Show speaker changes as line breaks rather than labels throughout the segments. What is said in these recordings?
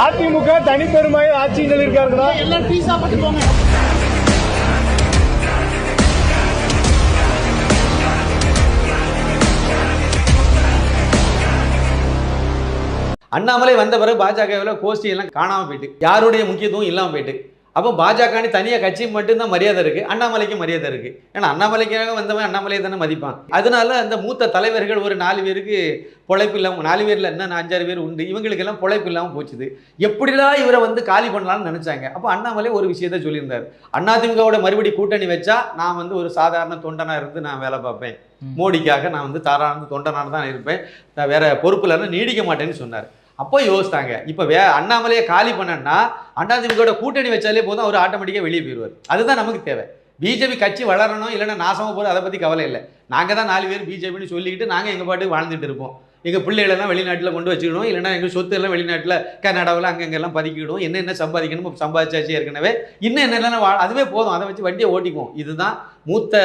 அதிமுக தனிப்பெருமை ஆட்சியில் இருக்காருங்களா?
எல்லாம் டீ சாப்பிட்டு போங்க.
அண்ணாமலை வந்த பிறகு பாஜகவில் கோஷ்டி எல்லாம் காணாமல் போயிட்டு, யாருடைய முக்கியத்துவம் இல்லாமல் போயிட்டு. அப்போ பாஜகன்னு தனியாக கட்சி மட்டும்தான் மரியாதை இருக்குது, அண்ணாமலைக்கு மரியாதை இருக்குது. ஏன்னா அண்ணாமலைக்காக வந்தவன் அண்ணாமலையை தானே மதிப்பான். அதனால அந்த மூத்த தலைவர்கள் ஒரு 4 பேருக்கு பொழைப்பு இல்லாமல், 4 பேரில் இன்னும் 5-6 பேர் உண்டு, இவங்களுக்கெல்லாம் பொழைப்பு இல்லாமல் போச்சுது. எப்படிலாம் இவரை வந்து காலி பண்ணலாம்னு நினச்சாங்க. அப்போ அண்ணாமலை ஒரு விஷயத்த சொல்லியிருந்தார், அதிமுகவோட மறுபடி கூட்டணி வச்சா நான் வந்து ஒரு சாதாரண தொண்டனாக இருந்து நான் வேலை பார்ப்பேன், மோடிக்காக நான் வந்து தாராள தொண்டனாக தான் இருப்பேன், நான் வேற பொறுப்புல இருந்து நீடிக்க மாட்டேன்னு சொன்னார். அப்போ யோசித்தாங்க, இப்போ அண்ணாமலையை காலி பண்ணனா அதிமுகவோட கூட்டணி வச்சாலே போதும், அவர் ஆட்டோமேட்டிக்காக வெளியே போயிடுவார். அதுதான் நமக்கு தேவை. பிஜேபி கட்சி வளரணும், இல்லைன்னா நாசமாக போகிறது, அதை பற்றி கவலை இல்லை. நாங்கள் தான் 4 பேர் பிஜேபின்னு சொல்லிக்கிட்டு நாங்கள் எங்கள் பாட்டுக்கு வாழ்ந்துட்டு இருப்போம். எங்கள் பிள்ளைகளெல்லாம் வெளிநாட்டில் கொண்டு வச்சுக்கணும், இல்லைனா எங்கள் சொத்து எல்லாம் வெளிநாட்டில் கர்நாடகாவில் அங்கெல்லாம் பதுக்கிவிடும். என்ன சம்பாதிக்கணும், சம்பாதிச்சாச்சு ஏற்கனவே, இன்னும் என்னெல்லாம் அதுவே போதும், அதை வச்சு வண்டியை ஓட்டிக்குவோம். இதுதான் மூத்த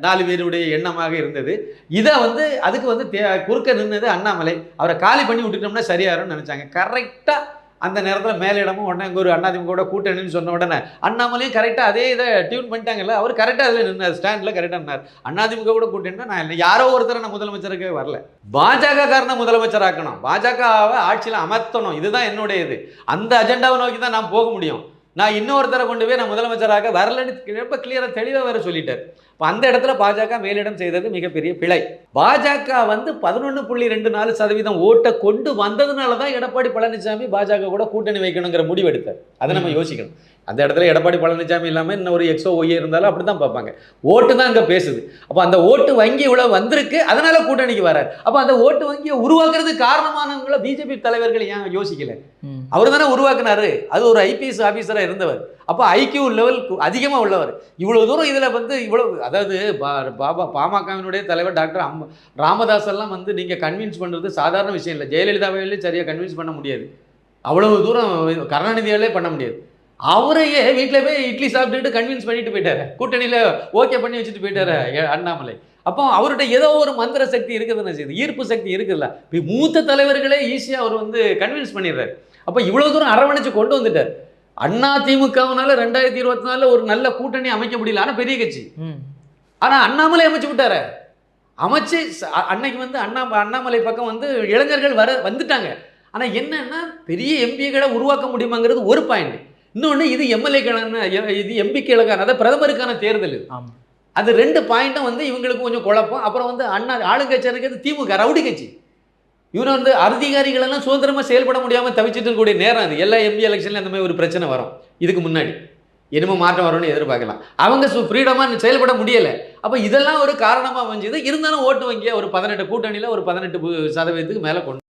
4 பேருடைய எண்ணமாக இருந்தது. இதை வந்து அதுக்கு வந்து குறுக்க நின்னது அண்ணாமலை. அவரை காலி பண்ணி விட்டுட்டோம்னா சரியாருன்னு நினச்சாங்க. கரெக்டாக அந்த நேரத்தில் மேலிடமும் உடனே இங்கே ஒரு அதிமுக கூட்டணின்னு சொன்ன உடனே அண்ணாமலையும் கரெக்டாக அதே இதை டியூன் பண்ணிட்டாங்கல்ல. அவர் கரெக்டாக அதில் நின்னார், ஸ்டாண்டில் கரெக்டாக நின்னார். அதிமுக கூட கூட்டணினா நான் இல்லை, யாரோ ஒருத்தரை நான் முதலமைச்சருக்கு வரல, பாஜக காரனை முதலமைச்சராக்கணும், பாஜகவை ஆட்சியில் அமர்த்தணும், இதுதான் என்னுடைய இது. அந்த அஜெண்டாவை நோக்கி தான் நான் போக முடியும். நான் இன்னொருத்தரை கொண்டு போய் நான் முதலமைச்சராக வரலன்னு ரொம்ப கிளியராக தெளிவாக வேறு சொல்லிட்டார். இப்போ அந்த இடத்துல பாஜக மேலிடம் செய்தது மிகப்பெரிய பிழை. பாஜக வந்து 11.24% ஓட்டை கொண்டு வந்ததுனால தான் எடப்பாடி பழனிசாமி பாஜக கூட கூட்டணி வைக்கணுங்கிற முடிவு எடுத்தார். அதை நம்ம யோசிக்கணும். அந்த இடத்துல எடப்பாடி பழனிசாமி இல்லாமல் இன்னும் ஒரு எக்ஸோ ஒய்யே இருந்தாலும் அப்படி தான் பார்ப்பாங்க. ஓட்டு தான் அங்கே பேசுது. அப்போ அந்த ஓட்டு வங்கி இவ்வளோ வந்திருக்கு, அதனால கூட்டணிக்கு வரார். அப்போ அந்த ஓட்டு வங்கியை உருவாக்குறதுக்கு காரணமானவங்கள பிஜேபி தலைவர்கள் ஏன் யோசிக்கல? அவர் தானே உருவாக்குனாரு. அது ஒரு ஐபிஎஸ் ஆஃபீஸராக இருந்தவர். அப்போ ஐக்கியூ லெவல் அதிகமாக உள்ளவர். இவ்வளோ தூரம் இதில் வந்து இவ்வளோ, அதாவது பாமகவினுடைய தலைவர் டாக்டர் ராமதாஸ் எல்லாம் வந்து நீங்கள் கன்வின்ஸ் பண்ணுறது சாதாரண விஷயம் இல்லை. ஜெயலலிதாவையிலே சரியாக கன்வின்ஸ் பண்ண முடியாது, அவ்வளவு தூரம் கருணாநிதியாலே பண்ண முடியாது. அவரையே வீட்டில் போய் இட்லி சாப்பிட்டுட்டு கன்வின்ஸ் பண்ணிட்டு போயிட்டாரு, கூட்டணியில் ஓகே பண்ணி வச்சுட்டு போயிட்டாரு அண்ணாமலை. அப்போ அவர்கிட்ட ஏதோ ஒரு மந்திர சக்தி இருக்குதுன்னு செய்யுது, ஈர்ப்பு சக்தி இருக்குதுல்ல. இப்போ மூத்த தலைவர்களே ஈஸியாக அவர் வந்து கன்வின்ஸ் பண்ணிடுறாரு. அப்போ இவ்வளோ தூரம் அரவணைச்சு கொண்டு வந்துட்டார். அதிமுகவினால 2024 ஒரு நல்ல கூட்டணி அமைக்க முடியல, ஆனால் பெரிய கட்சி. ஆனால் அண்ணாமலை அமைச்சு விட்டார. அமைச்சு அன்னைக்கு வந்து அண்ணாமலை பக்கம் வந்து இளைஞர்கள் வந்துட்டாங்க. ஆனால் என்னன்னா பெரிய எம்பிகளை உருவாக்க முடியுமாங்கிறது ஒரு பாயிண்ட். இன்னொன்று, இது எம்எல்ஏக்கான, இது எம்பிக்களுக்கான, அதாவது பிரதமருக்கான தேர்தல். அது 2 பாயிண்ட்டும் வந்து இவங்களுக்கு கொஞ்சம் குழப்பம். அப்புறம் வந்து ஆளுங்கட்சி இருக்கிறது திமுக ரவுடி கட்சி. இவரை வந்து அதிகாரிகளெல்லாம் சுதந்திரமாக செயல்பட முடியாமல் தவிச்சிட்டு இருக்கக்கூடிய நேரம் அது. எல்லா எம்பி எலெக்ஷன்லையும் அந்த மாதிரி ஒரு பிரச்சனை வரும். இதுக்கு முன்னாடி இனிமேல் மாற்றம் வரும்னு எதிர்பார்க்கலாம். அவங்க ஃப்ரீடமாக செயல்பட முடியலை. அப்போ இதெல்லாம் ஒரு காரணமாக அமைஞ்சது. இருந்தாலும் ஓட்டு வங்கியாக ஒரு 18 கூட்டணியில் ஒரு 18% மேலே கொண்டு